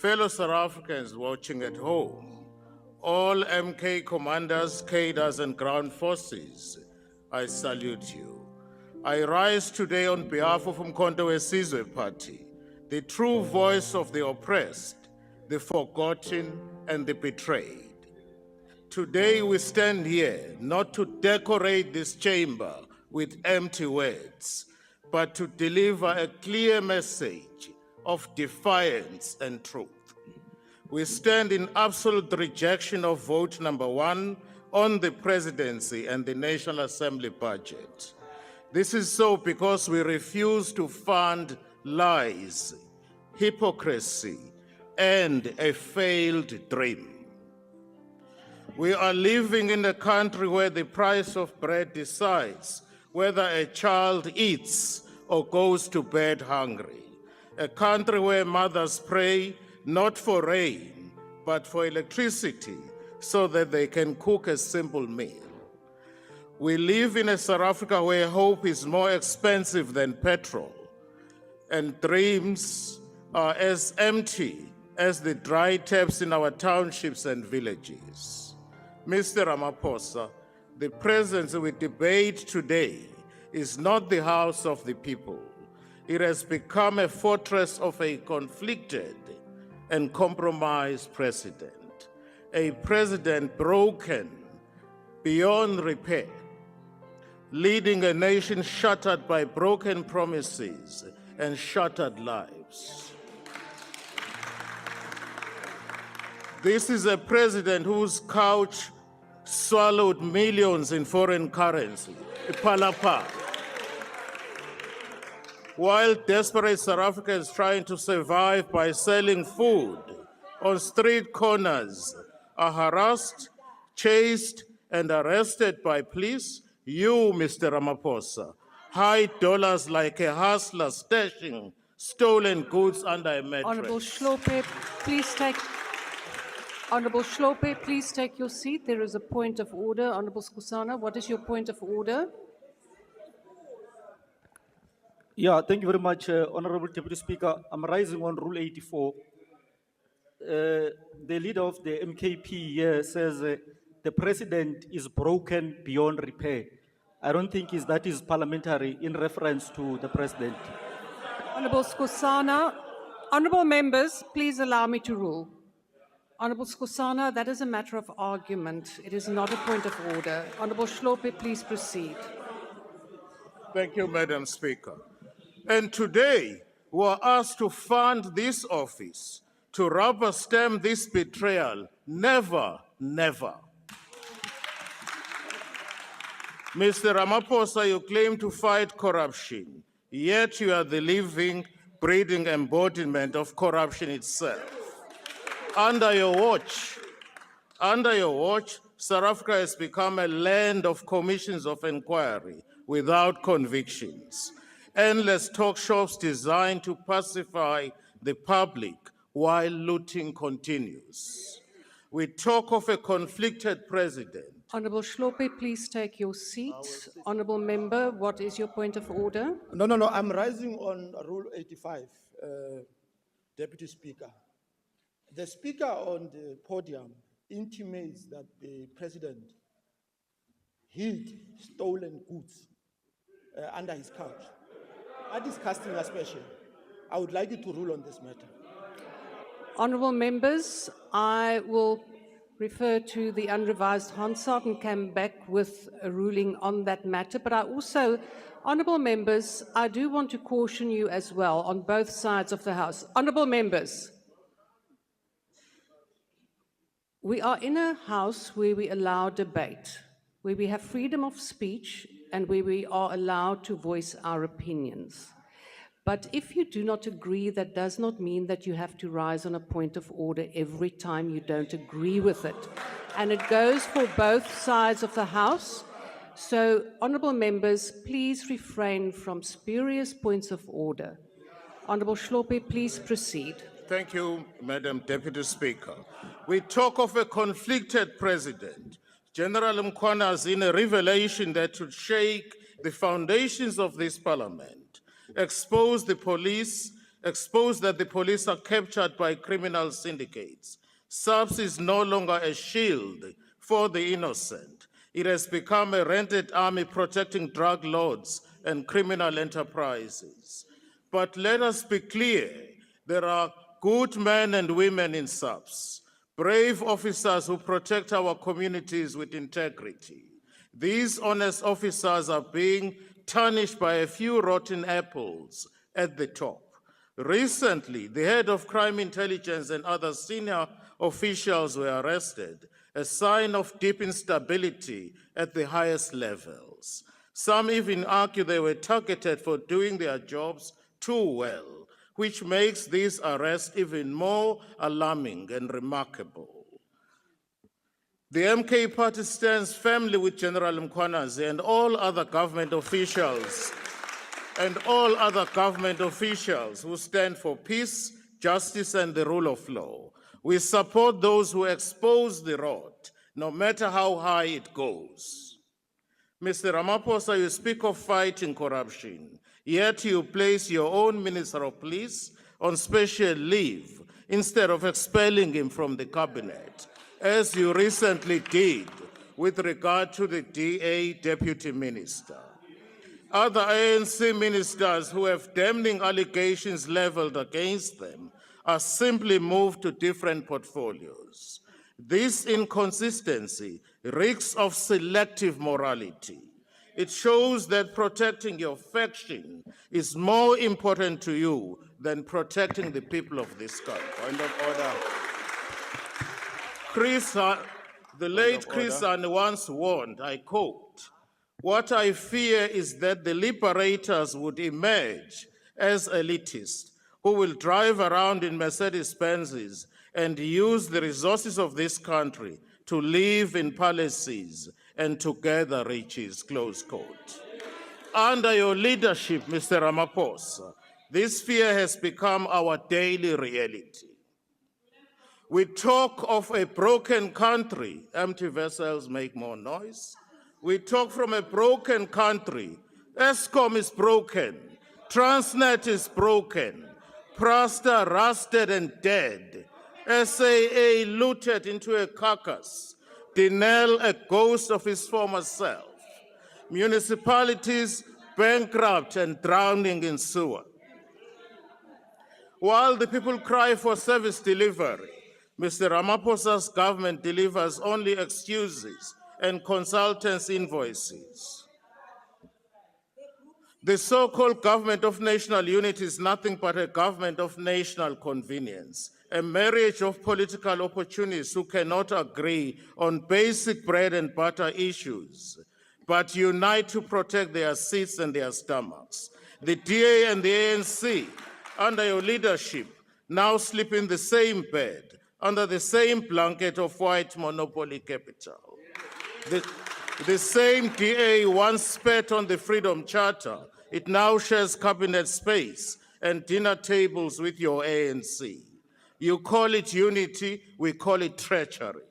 Fellow South Africans watching at home, all MK commanders, cadres, and ground forces, I salute you. I rise today on behalf of Umkhonto weSizwe Party, the true voice of the oppressed, the forgotten, and the betrayed. Today we stand here not to decorate this chamber with empty words, but to deliver a clear message of defiance and truth. We stand in absolute rejection of vote number 1 on the presidency and the National Assembly budget. This is so because we refuse to fund lies, hypocrisy, and a failed dream. We are living in a country where the price of bread decides whether a child eats or goes to bed hungry. A country where mothers pray not for rain, but for electricity so that they can cook a simple meal. We live in a South Africa where hope is more expensive than petrol, and dreams are as empty as the dry taps in our townships and villages. Mr. Ramaphosa, the presidency we debate today is not the house of the people. It has become a fortress of a conflicted and compromised president, a president broken beyond repair, leading a nation shattered by broken promises and shattered lives. This is a president whose couch swallowed millions in foreign currency, palapa. While desperate South Africans trying to survive by selling food on street corners are harassed, chased, and arrested by police, you, Mr. Ramaphosa, hide dollars like a hustler stashing stolen goods under a mattress. Honourable Hlophe, please take your seat. There is a point of order. Honourable Skhosana, what is your point of order? Yeah, thank you very much, Honorable Deputy Speaker. I'm rising on Rule 84. The leader of the MKP here says the president is broken beyond repair. I don't think that is parliamentary in reference to the president. Honourable Skhosana, honourable members, please allow me to rule. Honourable Skhosana, that is a matter of argument. It is not a point of order. Honourable Hlophe, please proceed. Thank you, Madam Speaker. And today, we are asked to fund this office, to rubber stamp this betrayal. Never, never. Mr. Ramaphosa, you claim to fight corruption, yet you are the living, breathing embodiment of corruption itself. Under your watch, South Africa has become a land of commissions of inquiry without convictions. Endless talk shops designed to pacify the public while looting continues. We talk of a conflicted president. Honourable Hlophe, please take your seat. Honourable member, what is your point of order? No, I'm rising on Rule 85, Deputy Speaker. The speaker on the podium intimates that the president hid stolen goods under his couch. Are discussing a special. I would like you to rule on this matter. Honourable members, I will refer to the unrevised Hansard and come back with a ruling on that matter. But I also, honourable members, I do want to caution you as well on both sides of the House. Honourable members, we are in a House where we allow debate, where we have freedom of speech and where we are allowed to voice our opinions. But if you do not agree, that does not mean that you have to rise on a point of order every time you don't agree with it. And it goes for both sides of the House. So, honourable members, please refrain from spurious points of order. Honourable Hlophe, please proceed. Thank you, Madam Deputy Speaker. We talk of a conflicted president. General Mkhwana is in a revelation that should shake the foundations of this parliament, expose the police expose that the police are captured by criminal syndicates. SAPS is no longer a shield for the innocent. It has become a rented army protecting drug lords and criminal enterprises. But let us be clear, there are good men and women in SAPS, brave officers who protect our communities with integrity. These honest officers are being tarnished by a few rotten apples at the top. Recently, the head of crime intelligence and other senior officials were arrested, a sign of deep instability at the highest levels. Some even argue they were targeted for doing their jobs too well, which makes this arrest even more alarming and remarkable. The MK party stands firmly with General Mkhwanazi and all other government officials who stand for peace, justice, and the rule of law. We support those who expose the rot, no matter how high it goes. Mr. Ramaphosa, you speak of fighting corruption, yet you place your own Minister of Police on special leave instead of expelling him from the cabinet, as you recently did with regard to the DA Deputy Minister. Other ANC ministers who have damning allegations leveled against them are simply moved to different portfolios. This inconsistency reeks of selective morality. It shows that protecting your faction is more important to you than protecting the people of this country. Point of order. The late Chris once warned, I quote, "What I fear is that the liberators would emerge as elitists who will drive around in Mercedes-Benzes and use the resources of this country to live in palaces and to gather riches," close quote. Under your leadership, Mr. Ramaphosa, this fear has become our daily reality. We talk of a broken country. Empty vessels make more noise. We talk from a broken country. ESCOM is broken. Transnet is broken. Prasta rusted and dead. SAA looted into a carcass. Denel a ghost of his former self. Municipalities bankrupt and drowning in sewer. While the people cry for service delivery, Mr. Ramaphosa's government delivers only excuses and consultants' invoices. The so-called government of national unity is nothing but a government of national convenience, a marriage of political opportunists who cannot agree on basic bread and butter issues, but unite to protect their seats and their stomachs. The DA and the ANC, under your leadership, now sleep in the same bed, under the same blanket of white monopoly capital. The same DA once spat on the Freedom Charter. It now shares cabinet space and dinner tables with your ANC. You call it unity, we call it treachery.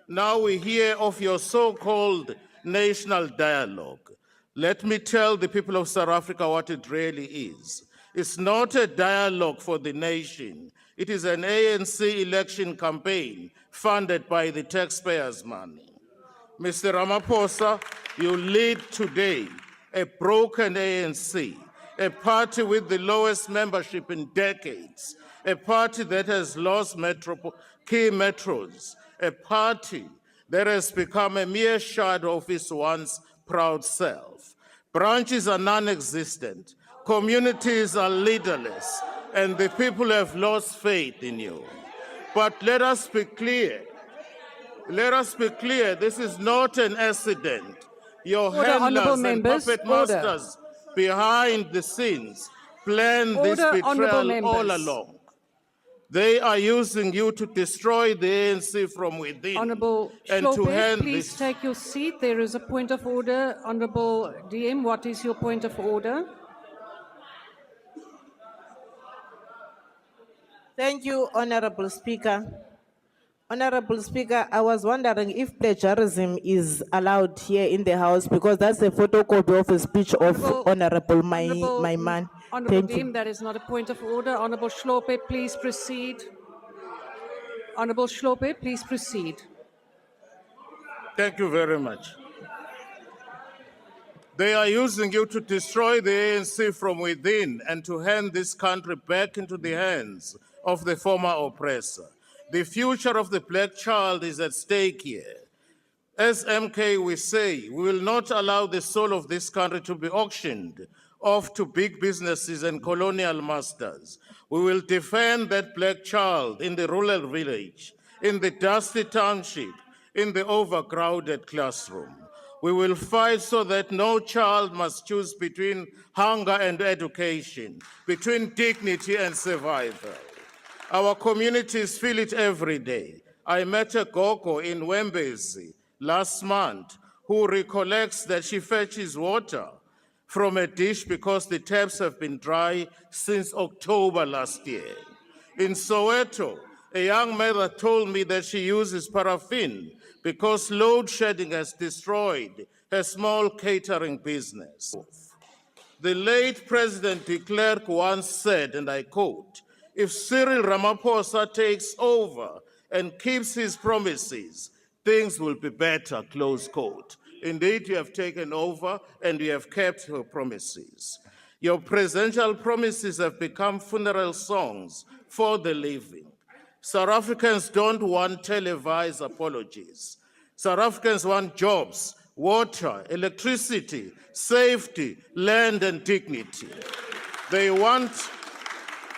Now we hear of your so-called national dialogue. Let me tell the people of South Africa what it really is. It's not a dialogue for the nation. It is an ANC election campaign funded by the taxpayers' money. Mr. Ramaphosa, you lead today a broken ANC, a party with the lowest membership in decades, a party that has lost key metros, a party that has become a mere shadow of its once proud self. Branches are non-existent, communities are leaderless, and the people have lost faith in you. But let us be clear. Let us be clear, this is not an accident. Your handlers and puppet masters behind the scenes planned this betrayal all along. They are using you to destroy the ANC from within. Honourable and to Hlophe, hand please this. take your seat. There is a point of order. Honourable DM, what is your point of order? Thank you, Honorable Speaker. Honorable Speaker, I was wondering if plagiarism is allowed here in the House because that's a photocopy of a speech of Honorable my man. Honourable Thank you. Dean, that is not a point of order. Honourable Hlophe, please proceed. Honourable Hlophe, please proceed. Thank you very much. They are using you to destroy the ANC from within and to hand this country back into the hands of the former oppressor. The future of the black child is at stake here. As MK, we say, we will not allow the soul of this country to be auctioned off to big businesses and colonial masters. We will defend that black child in the rural village, in the dusty township, in the overcrowded classroom. We will fight so that no child must choose between hunger and education, between dignity and survival. Our communities feel it every day. I met a gogo in Wembezi last month who recollects that she fetches water from a dish because the taps have been dry since October last year. In Soweto, a young mother told me that she uses paraffin because load shedding has destroyed her small catering business. The late President de Klerk once said, and I quote, "If Cyril Ramaphosa takes over and keeps his promises, things will be better," close quote. Indeed, you have taken over and you have kept your promises. Your presidential promises have become funeral songs for the living. South Africans don't want televised apologies. South Africans want jobs, water, electricity, safety, land, and dignity. They want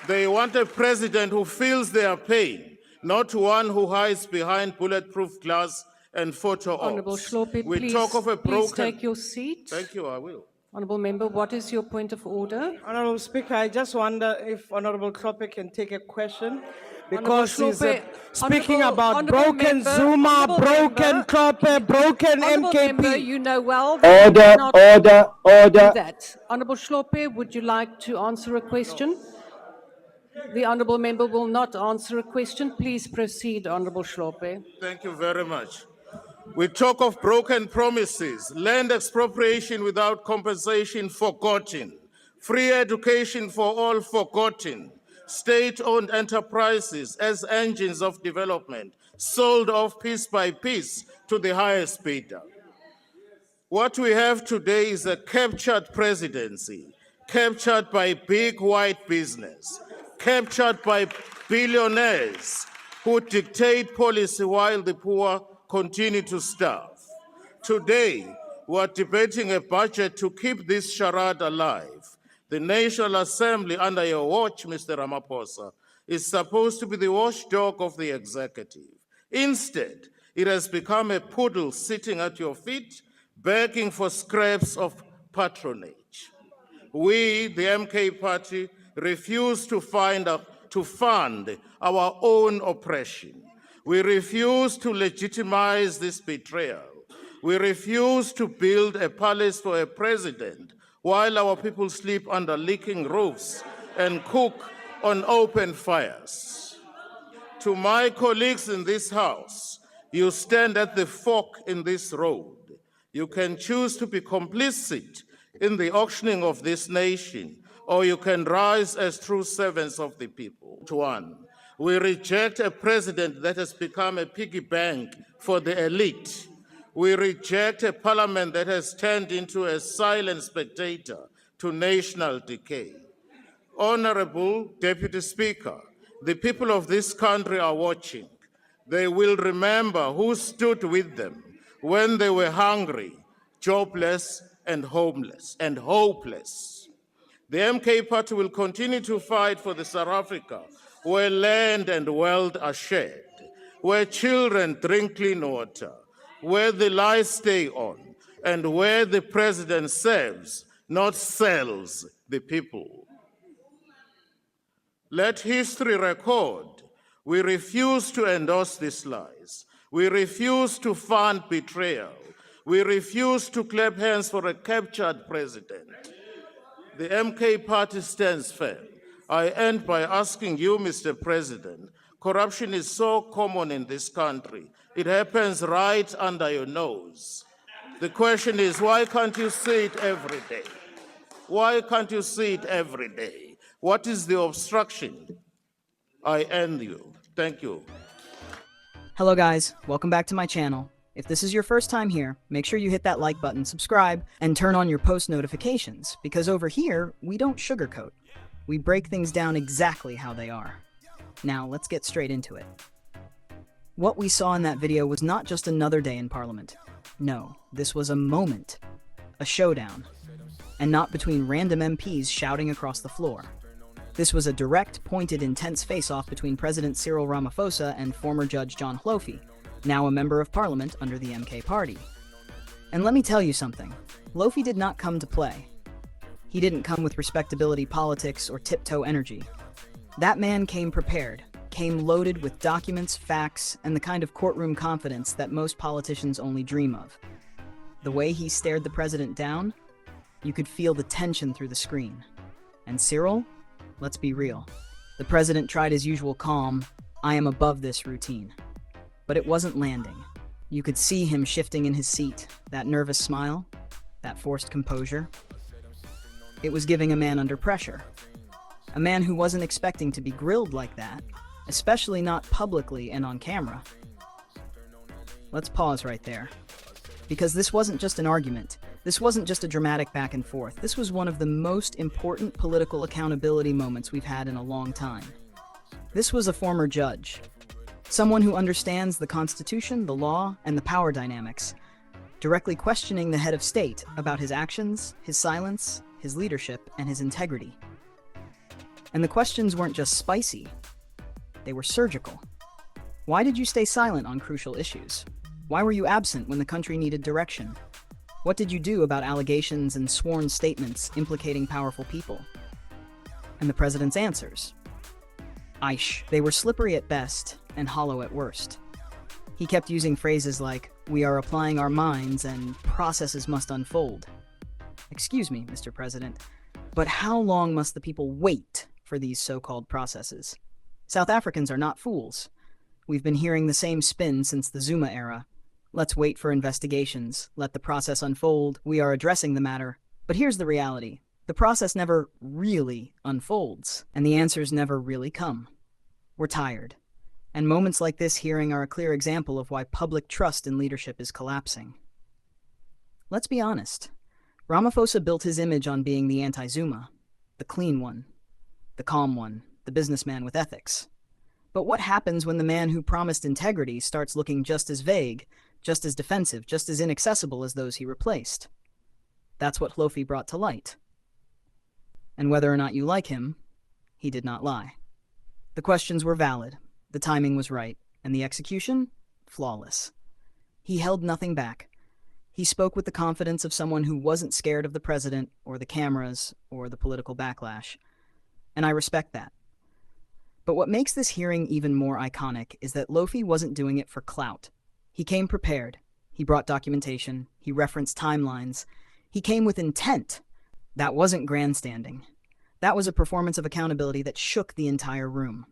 a president who feels their pain, not one who hides behind bulletproof glass and photo ops. Honourable Hlophe, We please, talk of a please broken... take your seat. Thank you, I will. Honourable Member, what is your point of order? Honourable Speaker, I just wonder if Honourable Hlophe can take a question because he's Hlophe, speaking Honourable- about Honourable broken Member, Zuma, Honourable broken Member, Hlophe, broken Honourable Member, MKP. you know well that you Order, cannot order, order. do that. Honourable Hlophe, would you like to answer a question? The Honourable Member will not answer a question. Please proceed, Honourable Hlophe. Thank you very much. We talk of broken promises, land expropriation without compensation forgotten, free education for all forgotten, state-owned enterprises as engines of development sold off piece by piece to the highest bidder. What we have today is a captured presidency, captured by big white business, captured by billionaires who dictate policy while the poor continue to starve. Today, we are debating a budget to keep this charade alive. The National Assembly, under your watch, Mr. Ramaphosa, is supposed to be the watchdog of the executive. Instead, it has become a poodle sitting at your feet, begging for scraps of patronage. We, the MK Party, refuse to fund our own oppression. We refuse to legitimize this betrayal. We refuse to build a palace for a president while our people sleep under leaking roofs and cook on open fires. To my colleagues in this House, you stand at the fork in this road. You can choose to be complicit in the auctioning of this nation, or you can rise as true servants of the people. One, we reject a president that has become a piggy bank for the elite. We reject a parliament that has turned into a silent spectator to national decay. Honorable Deputy Speaker, the people of this country are watching. They will remember who stood with them when they were hungry, jobless, and homeless and hopeless. The MK Party will continue to fight for the South Africa where land and wealth are shared, where children drink clean water, where the lights stay on, and where the president serves, not sells, the people. Let history record, we refuse to endorse these lies. We refuse to fund betrayal. We refuse to clap hands for a captured president. The MK Party stands firm. I end by asking you, Mr. President, corruption is so common in this country. It happens right under your nose. The question is, why can't you see it every day? Why can't you see it every day? What is the obstruction? I end you. Thank you. Hello guys, welcome back to my channel. If this is your first time here, make sure you hit that like button, subscribe, and turn on your post notifications, because over here, we don't sugarcoat. We break things down exactly how they are. Now, let's get straight into it. What we saw in that video was not just another day in Parliament. No, this was a moment. A showdown. And not between random MPs shouting across the floor. This was a direct, pointed, intense face-off between President Cyril Ramaphosa and former Judge John Hlophe, now a member of Parliament under the MK party. And let me tell you something, Hlophe did not come to play. He didn't come with respectability politics or tiptoe energy. That man came prepared, came loaded with documents, facts, and the kind of courtroom confidence that most politicians only dream of. The way he stared the president down, you could feel the tension through the screen. And Cyril? Let's be real. The president tried his usual calm, I am above this routine. But it wasn't landing. You could see him shifting in his seat, that nervous smile, that forced composure. It was giving a man under pressure. A man who wasn't expecting to be grilled like that, especially not publicly and on camera. Let's pause right there. Because this wasn't just an argument. This wasn't just a dramatic back and forth. This was one of the most important political accountability moments we've had in a long time. This was a former judge. Someone who understands the Constitution, the law, and the power dynamics, directly questioning the head of state about his actions, his silence, his leadership, and his integrity. And the questions weren't just spicy, they were surgical. Why did you stay silent on crucial issues? Why were you absent when the country needed direction? What did you do about allegations and sworn statements implicating powerful people? And the president's answers? Aish, they were slippery at best and hollow at worst. He kept using phrases like, "We are applying our minds and processes must unfold." Excuse me, Mr. President, but how long must the people wait for these so-called processes? South Africans are not fools. We've been hearing the same spin since the Zuma era. Let's wait for investigations, let the process unfold, we are addressing the matter. But here's the reality. The process never really unfolds, and the answers never really come. We're tired. And moments like this hearing are a clear example of why public trust in leadership is collapsing. Let's be honest. Ramaphosa built his image on being the anti-Zuma, the clean one, the calm one, the businessman with ethics. But what happens when the man who promised integrity starts looking just as vague, just as defensive, just as inaccessible as those he replaced? That's what Hlophe brought to light. And whether or not you like him, he did not lie. The questions were valid, the timing was right, and the execution, flawless. He held nothing back. He spoke with the confidence of someone who wasn't scared of the president, or the cameras, or the political backlash. And I respect that. But what makes this hearing even more iconic is that Hlophe wasn't doing it for clout. He came prepared. He brought documentation. He referenced timelines. He came with intent. That wasn't grandstanding. That was a performance of accountability that shook the entire room.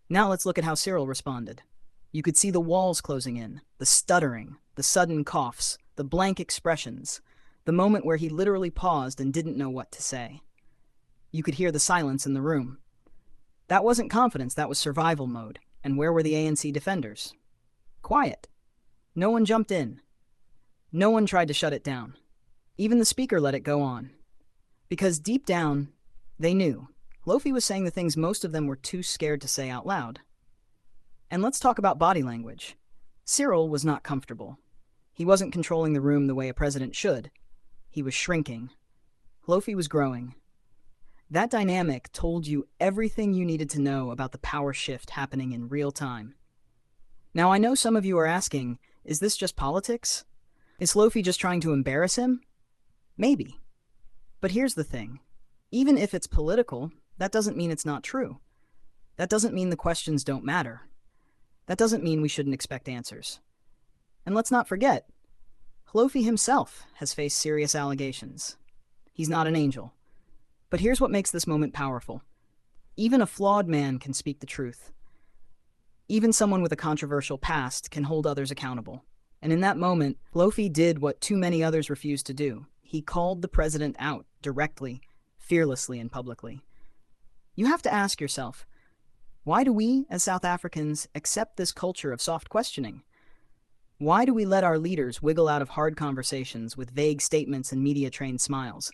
Now let's look at how Cyril responded. You could see the walls closing in, the stuttering, the sudden coughs, the blank expressions, the moment where he literally paused and didn't know what to say. You could hear the silence in the room. That wasn't confidence, that was survival mode. And where were the ANC defenders? Quiet. No one jumped in. No one tried to shut it down. Even the speaker let it go on. Because deep down, they knew. Hlophe was saying the things most of them were too scared to say out loud. And let's talk about body language. Cyril was not comfortable. He wasn't controlling the room the way a president should. He was shrinking. Hlophe was growing. That dynamic told you everything you needed to know about the power shift happening in real time. Now, I know some of you are asking, is this just politics? Is Hlophe just trying to embarrass him? Maybe. But here's the thing. Even if it's political, that doesn't mean it's not true. That doesn't mean the questions don't matter. That doesn't mean we shouldn't expect answers. And let's not forget, Hlophe himself has faced serious allegations. He's not an angel. But here's what makes this moment powerful. Even a flawed man can speak the truth. Even someone with a controversial past can hold others accountable. And in that moment, Hlophe did what too many others refused to do. He called the president out directly, fearlessly, and publicly. You have to ask yourself, why do we, as South Africans, accept this culture of soft questioning? Why do we let our leaders wiggle out of hard conversations with vague statements and media-trained smiles?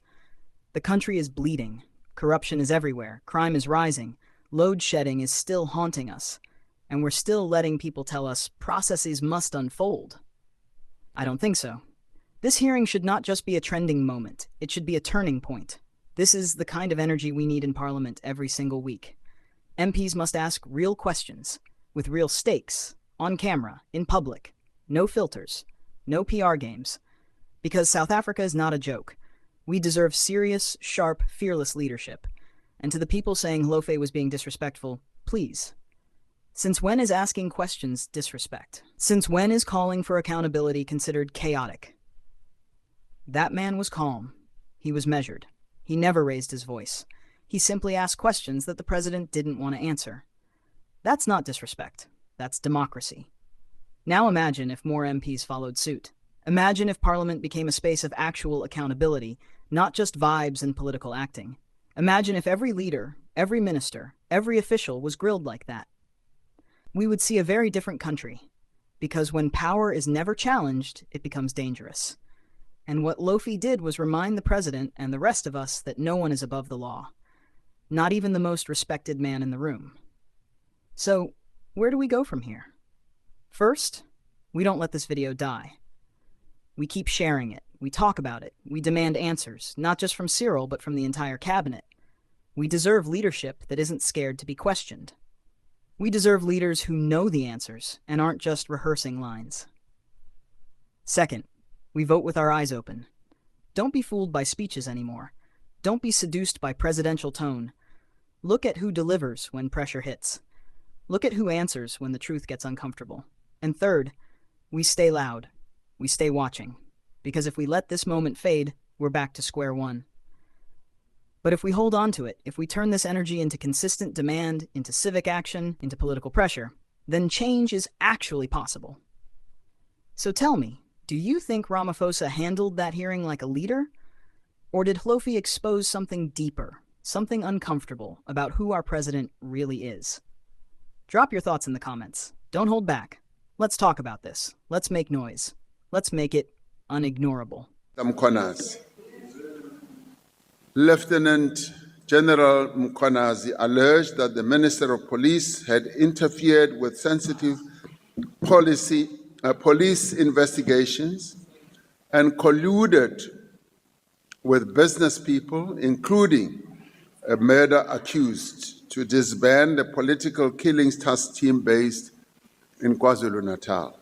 The country is bleeding. Corruption is everywhere. Crime is rising. Load shedding is still haunting us. And we're still letting people tell us processes must unfold. I don't think so. This hearing should not just be a trending moment. It should be a turning point. This is the kind of energy we need in Parliament every single week. MPs must ask real questions, with real stakes, on camera, in public. No filters, no PR games. Because South Africa is not a joke. We deserve serious, sharp, fearless leadership. And to the people saying Hlophe was being disrespectful, please. Since when is asking questions disrespect? Since when is calling for accountability considered chaotic? That man was calm. He was measured. He never raised his voice. He simply asked questions that the president didn't want to answer. That's not disrespect. That's democracy. Now imagine if more MPs followed suit. Imagine if Parliament became a space of actual accountability, not just vibes and political acting. Imagine if every leader, every minister, every official was grilled like that. We would see a very different country, because when power is never challenged, it becomes dangerous. And what Hlophe did was remind the president and the rest of us that no one is above the law, not even the most respected man in the room. So, where do we go from here? First, we don't let this video die. We keep sharing it. We talk about it. We demand answers, not just from Cyril, but from the entire cabinet. We deserve leadership that isn't scared to be questioned. We deserve leaders who know the answers and aren't just rehearsing lines. Second, we vote with our eyes open. Don't be fooled by speeches anymore. Don't be seduced by presidential tone. Look at who delivers when pressure hits. Look at who answers when the truth gets uncomfortable. And third, we stay loud. We stay watching. Because if we let this moment fade, we're back to square one. But if we hold on to it, if we turn this energy into consistent demand, into civic action, into political pressure, then change is actually possible. So tell me, do you think Ramaphosa handled that hearing like a leader? Or did Hlophe expose something deeper, something uncomfortable about who our president really is? Drop your thoughts in the comments. Don't hold back. Let's talk about this. Let's make noise. Let's make it unignorable. Mkhwanazi. Lieutenant General Mkhwanazi alleged that the Minister of Police had interfered with sensitive police investigations and colluded with business people, including a murder accused, to disband the political killings task team based in KwaZulu-Natal.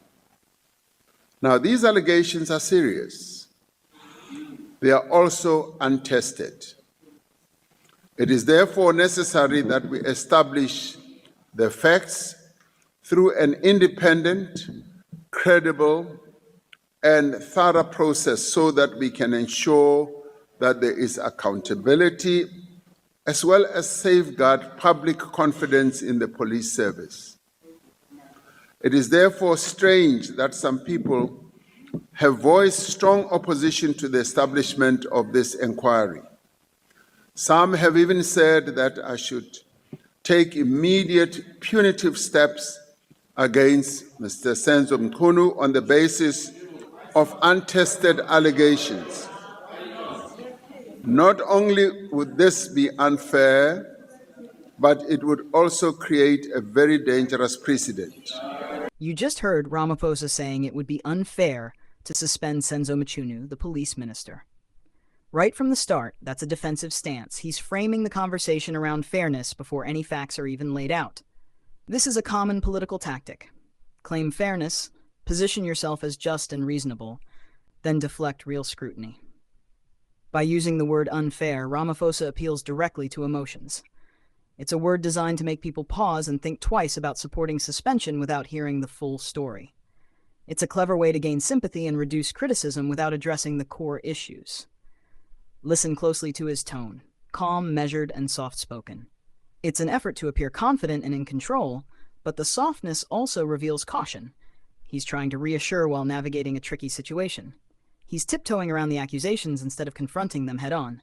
Now, these allegations are serious. They are also untested. It is therefore necessary that we establish the facts through an independent, credible, and thorough process so that we can ensure that there is accountability as well as safeguard public confidence in the police service. It is therefore strange that some people have voiced strong opposition to the establishment of this inquiry. Some have even said that I should take immediate punitive steps against Mr. Senzo Mchunu on the basis of untested allegations. Not only would this be unfair, but it would also create a very dangerous precedent. You just heard Ramaphosa saying it would be unfair to suspend Senzo Mchunu, the police minister. Right from the start, that's a defensive stance. He's framing the conversation around fairness before any facts are even laid out. This is a common political tactic. Claim fairness, position yourself as just and reasonable, then deflect real scrutiny. By using the word unfair, Ramaphosa appeals directly to emotions. It's a word designed to make people pause and think twice about supporting suspension without hearing the full story. It's a clever way to gain sympathy and reduce criticism without addressing the core issues. Listen closely to his tone, calm, measured, and soft-spoken. It's an effort to appear confident and in control, but the softness also reveals caution. He's trying to reassure while navigating a tricky situation. He's tiptoeing around the accusations instead of confronting them head-on.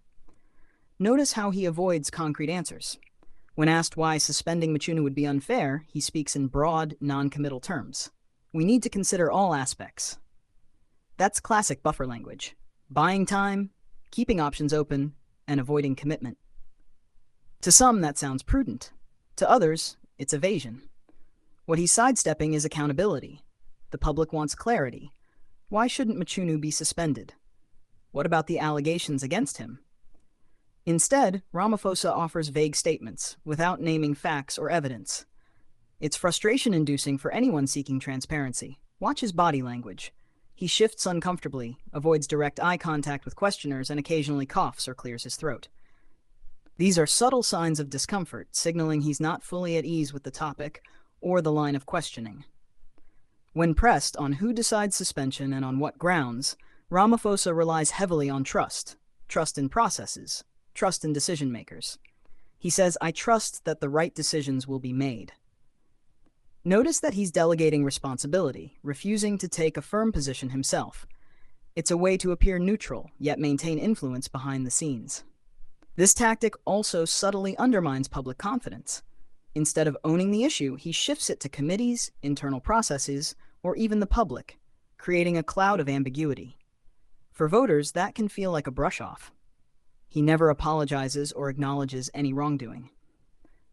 Notice how he avoids concrete answers. When asked why suspending Machunu would be unfair, he speaks in broad, non-committal terms. We need to consider all aspects. That's classic buffer language. Buying time, keeping options open, and avoiding commitment. To some, that sounds prudent. To others, it's evasion. What he's sidestepping is accountability. The public wants clarity. Why shouldn't Machunu be suspended? What about the allegations against him? Instead, Ramaphosa offers vague statements, without naming facts or evidence. It's frustration-inducing for anyone seeking transparency. Watch his body language. He shifts uncomfortably, avoids direct eye contact with questioners, and occasionally coughs or clears his throat. These are subtle signs of discomfort, signaling he's not fully at ease with the topic or the line of questioning. When pressed on who decides suspension and on what grounds, Ramaphosa relies heavily on trust in processes, trust in decision-makers. He says, "I trust that the right decisions will be made." Notice that he's delegating responsibility, refusing to take a firm position himself. It's a way to appear neutral, yet maintain influence behind the scenes. This tactic also subtly undermines public confidence. Instead of owning the issue, he shifts it to committees, internal processes, or even the public, creating a cloud of ambiguity. For voters, that can feel like a brush-off. He never apologizes or acknowledges any wrongdoing.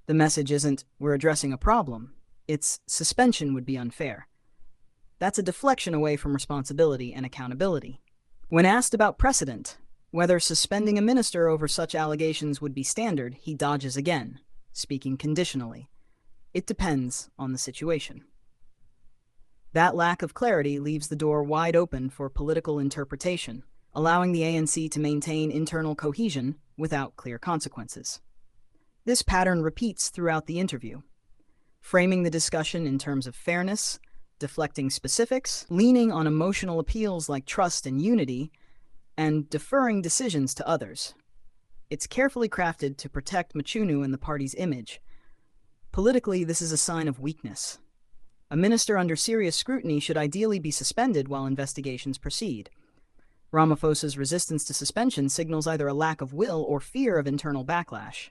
The message isn't, "We're addressing a problem," it's, "Suspension would be unfair." That's a deflection away from responsibility and accountability. When asked about precedent, whether suspending a minister over such allegations would be standard, he dodges again, speaking conditionally. It depends on the situation. That lack of clarity leaves the door wide open for political interpretation, allowing the ANC to maintain internal cohesion without clear consequences. This pattern repeats throughout the interview, framing the discussion in terms of fairness, deflecting specifics, leaning on emotional appeals like trust and unity, and deferring decisions to others. It's carefully crafted to protect Machunu and the party's image. Politically, this is a sign of weakness. A minister under serious scrutiny should ideally be suspended while investigations proceed. Ramaphosa's resistance to suspension signals either a lack of will or fear of internal backlash.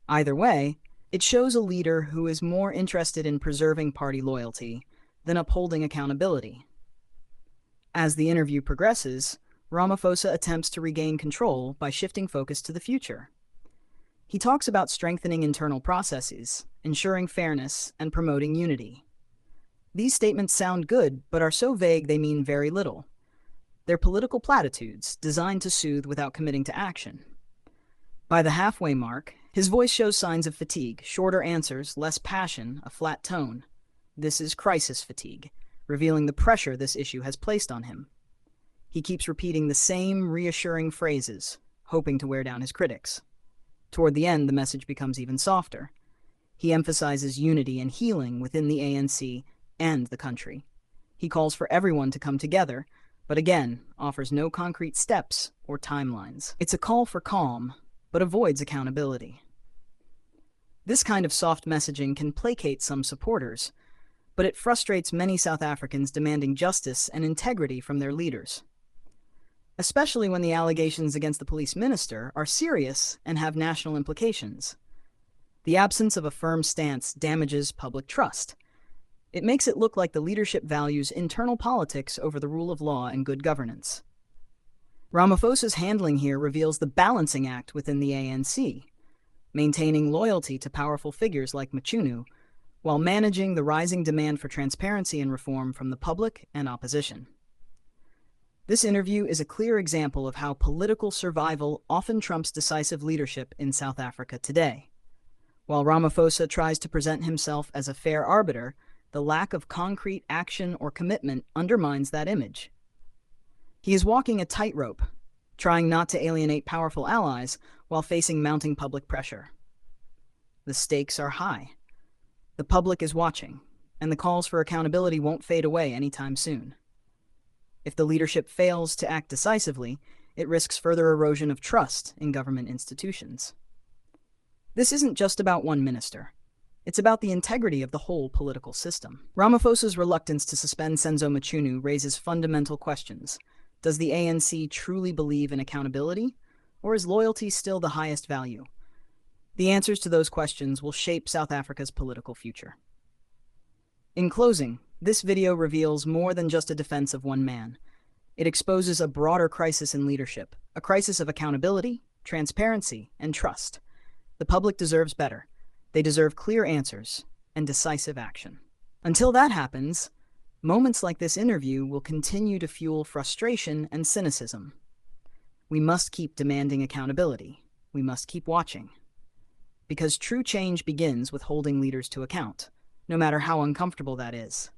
Either way, it shows a leader who is more interested in preserving party loyalty than upholding accountability. As the interview progresses, Ramaphosa attempts to regain control by shifting focus to the future. He talks about strengthening internal processes, ensuring fairness, and promoting unity. These statements sound good, but are so vague they mean very little. They're political platitudes, designed to soothe without committing to action. By the halfway mark, his voice shows signs of fatigue, shorter answers, less passion, a flat tone. This is crisis fatigue, revealing the pressure this issue has placed on him. He keeps repeating the same reassuring phrases, hoping to wear down his critics. Toward the end, the message becomes even softer. He emphasizes unity and healing within the ANC and the country. He calls for everyone to come together, but again, offers no concrete steps or timelines. It's a call for calm, but avoids accountability. This kind of soft messaging can placate some supporters, but it frustrates many South Africans demanding justice and integrity from their leaders, especially when the allegations against the police minister are serious and have national implications. The absence of a firm stance damages public trust. It makes it look like the leadership values internal politics over the rule of law and good governance. Ramaphosa's handling here reveals the balancing act within the ANC, maintaining loyalty to powerful figures like Machunu, while managing the rising demand for transparency and reform from the public and opposition. This interview is a clear example of how political survival often trumps decisive leadership in South Africa today. While Ramaphosa tries to present himself as a fair arbiter, the lack of concrete action or commitment undermines that image. He is walking a tightrope, trying not to alienate powerful allies while facing mounting public pressure. The stakes are high. The public is watching, and the calls for accountability won't fade away anytime soon. If the leadership fails to act decisively, it risks further erosion of trust in government institutions. This isn't just about one minister. It's about the integrity of the whole political system. Ramaphosa's reluctance to suspend Senzo Machunu raises fundamental questions. Does the ANC truly believe in accountability, Or is loyalty still the highest value? The answers to those questions will shape South Africa's political future. In closing, this video reveals more than just a defense of one man. It exposes a broader crisis in leadership, a crisis of accountability, transparency, and trust. The public deserves better. They deserve clear answers and decisive action. Until that happens, moments like this interview will continue to fuel frustration and cynicism. We must keep demanding accountability. We must keep watching. Because true change begins with holding leaders to account, no matter how uncomfortable that is.